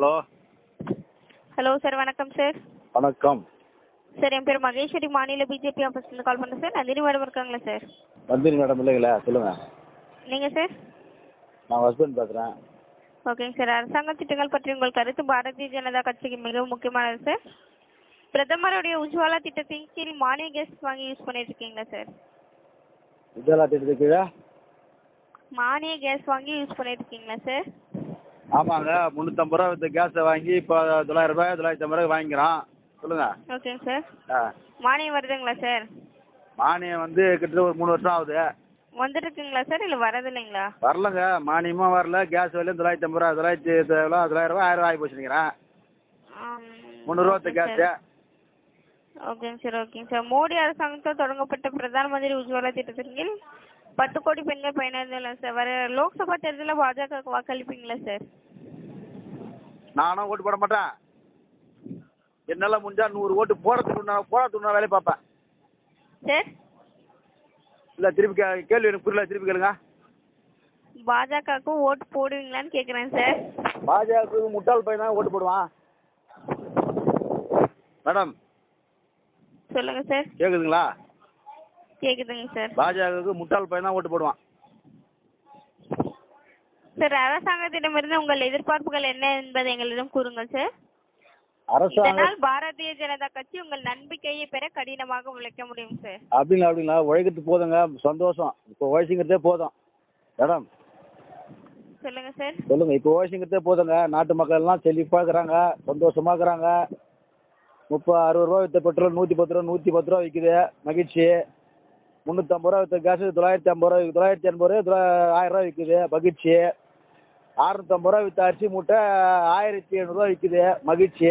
Hello hello sir, வணக்கம் sir. வணக்கம் sir, என் பேர் மகேஸ்வரி, மாநில பிஜேபி ஆஃபீஸ்லேருந்து கால் பண்ணுறேன் சார். நந்தினி மேடம் இருக்காங்களா சார்? நந்தினி மேடம் இல்லைங்களா? சொல்லுங்கள். நீங்கள் சார்? நான் ஹஸ்பண்ட் பேசுகிறேன். ஓகேங்க சார். அரசாங்க திட்டங்கள் பற்றி உங்கள் கருத்து பாரதிய ஜனதா கட்சிக்கு மிகவும் முக்கியமானது சார். பிரதமருடைய உஜ்வாலா திட்டத்தின் கீழ் மானிய கேஸ் வாங்கி யூஸ் பண்ணிட்டு இருக்கீங்களா சார்? உஜ்வாலா திட்டத்துக்கு கீழே மானிய கேஸ் வாங்கி யூஸ் பண்ணிட்டு இருக்கீங்களா சார்? ஆமாங்க, 350 ரூபா வித்த கேஸை வாங்கி இப்போ 900 ரூபாய் 950 ரூபாய் வாங்கிக்கிறோம். சொல்லுங்கள். ஓகேங்க சார். ஆ, மானியம் வருதுங்களா சார்? மானியம் வந்து கிட்டத்தட்ட ஒரு 3 வருஷம் ஆகுது. வந்துட்டு இருக்குங்களா சார், இல்லை வரது இல்லைங்களா? வரலங்க, மானியமும் வரல, கேஸ் விலையும் 950 ரூபா 900 ரூபா 1000 ரூபா ஆகி போச்சுங்கிறேன். 300 ரூபா வித்த கேஸு. ஓகேங்க சார். ஓகேங்க சார். மோடி அரசாங்கத்தால் தொடங்கப்பட்ட பிரதான் மந்திரி உஜ்வாலா திட்டத்தின் கீழ் 10 கோடி பெண்கள் பயனடைந்துள்ளனர் சார். வர லோக்சபா தேர்தலில் பாஜக வாக்களிப்பீங்களா சார்? நானும் ஓட்டு போட மாட்டேன். என்னால் முடிஞ்சா 100 ஓட்டு போடுறதுக்கு வேலையை பார்ப்பேன். சார், இல்லை திருப்பி கேள்வி எனக்கு புரியல, திருப்பி கேளுங்க. பாஜகவுக்கு ஓட்டு போடுவீங்களான்னு கேட்குறேன் சார். பாஜக முட்டாள் பையன் தான் ஓட்டு போடுவான். மேடம் சொல்லுங்க சார். கேக்குதுங்களா? கேட்குதுங்க சார். பாஜகவுக்கு முட்டாள் பையன் தான் ஓட்டு போடுவான். சார், அரசாங்கத்திடமிருந்து உங்கள் எதிர்பார்ப்புகள் என்ன என்பதை எங்களிடம் கூறுங்கள் சார். அரசாங்கம் இதனால் பாரதிய ஜனதா கட்சி உங்கள் நம்பிக்கையை பெற கடினமாக உழைக்க முடியும் சார். அப்படிங்களா? உழைக்கிறது போதுங்க, சந்தோஷம். இப்போ உழைச்சிங்கிறதே போதும். மேடம் சொல்லுங்க சார். சொல்லுங்க. இப்போ உழைச்சிங்கிறதே போதுங்க. நாட்டு மக்கள் எல்லாம் செழிப்பாக இருக்கிறாங்க, சந்தோஷமா இருக்கிறாங்க. 60 ரூபா வித்த பெட்ரோல் 110 ரூபா 110 ரூபா விற்குது, மகிழ்ச்சி. 350 ரூபா வித்த கேஸ் 950 ரூபா 980 ரூபா 1000 ரூபா விற்குது, மகிழ்ச்சி. 650 ரூபா வித்த அரிசி மூட்டை 1700 ரூபா விற்குது, மகிழ்ச்சி.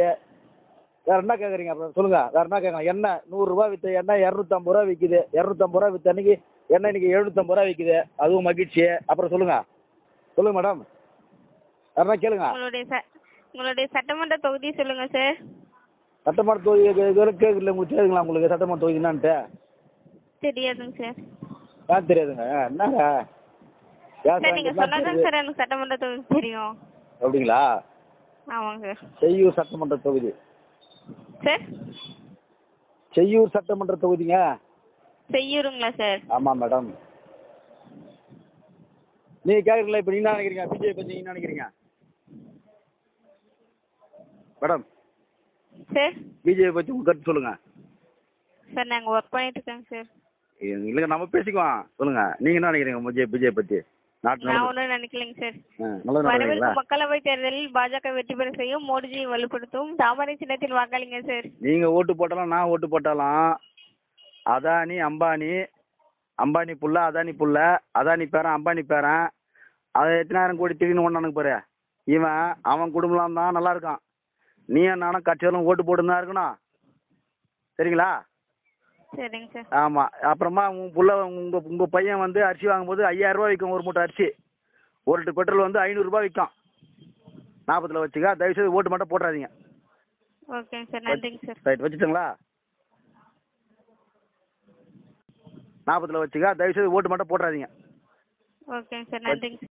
வேற என்ன கேட்குறீங்க? அப்புறம் சொல்லுங்க, வேற என்ன கேட்கலாம்? எண்ணெய் 100 ரூபா வித்த எண்ணெய் 250 ரூபா விற்குது. 250 ரூபா வித்த அன்னைக்கு எண்ணெய் இன்னைக்கு 750 ரூபா விற்குது, அதுவும் மகிழ்ச்சி. அப்புறம் சொல்லுங்க மேடம், வேற என்ன கேளுங்க. உங்களுடைய சட்டமன்ற தொகுதி சொல்லுங்க சார். சட்டமன்ற தொகுதி கேட்கல உங்களுக்கு? தெரியுதுங்களா உங்களுக்கு சட்டமன்ற தொகுதி என்னான்ட்டு? தெரியாதுங்க சார். ஏன் தெரியாதுங்க? என்னங்க சார், நீங்க சொன்னாதான் சார் எனக்கு சட்டமன்ற தொகுதி தெரியும். அப்படிங்களா? ஆமாங்க சார். செய்யூர் சட்டமன்ற தொகுதி. சார், செய்யூர் சட்டமன்ற தொகுதிங்க. செய்யூருங்களா சார்? ஆமாம் மேடம். நீங்கள் கேட்குறீங்களா? இப்போ நீங்கள் என்ன நினைக்கிறீங்க? பிஜேபி பற்றி நீங்கள் என்ன நினைக்கிறீங்க மேடம்? சார், பிஜேபி பற்றி உங்கள் கருத்து சொல்லுங்கள். சார், நாங்கள் ஒர்க் பண்ணிட்டு இருக்கோங்க சார். இல்லைங்க, நம்ம பேசிக்குவோம். சொல்லுங்கள், நீங்கள் என்ன நினைக்கிறீங்க பிஜேபி பற்றி? நான் ஒன்றும் நினைக்கலைங்க சார். நல்லது வரவிருக்கும் நினைக்கிறீங்களா? மக்களவை தேர்தலில் பாஜக வெற்றி பெற செய்யும், மோடிஜியை வலுப்படுத்தும் தாமரை சின்னத்தில் வாக்களிங்க சார். நீங்கள் ஓட்டு போட்டாலும் நான் ஓட்டு போட்டாலும் அதானி அம்பானி புள்ள, அதானி புள்ள, அதானி பேரன், அம்பானி பேரன், அதை எத்தனாயிரம் கோடி திடீர்னு ஒன்றானுக்கு பாரு. அவன் குடும்பம் தான் நல்லா இருக்கான். நீ நானும் கட்சியெல்லாம் ஓட்டு போட்டு தான் இருக்கணும். சரிங்களா? சரிங்க சார். ஆமாம். அப்புறமா உங்கள் பையன் வந்து அரிசி வாங்கும்போது 5000 ரூபா விற்கும் ஒரு மூட்டை அரிசி. 1 லிட்டர் பெட்ரோல் வந்து 500 ரூபா விற்கும். 40 வச்சுக்க. தயவுசெய்து ஓட்டு மட்டும் போட்டுறாதீங்க. ஓகேங்க சார். நன்றிங்க சார். ரைட், வச்சுட்டுங்களா? 40 வச்சுக்க. தயவுசெய்து ஓட்டு மட்டும் போட்டுறாதீங்க. ஓகேங்க சார். நன்றிங்க சார்.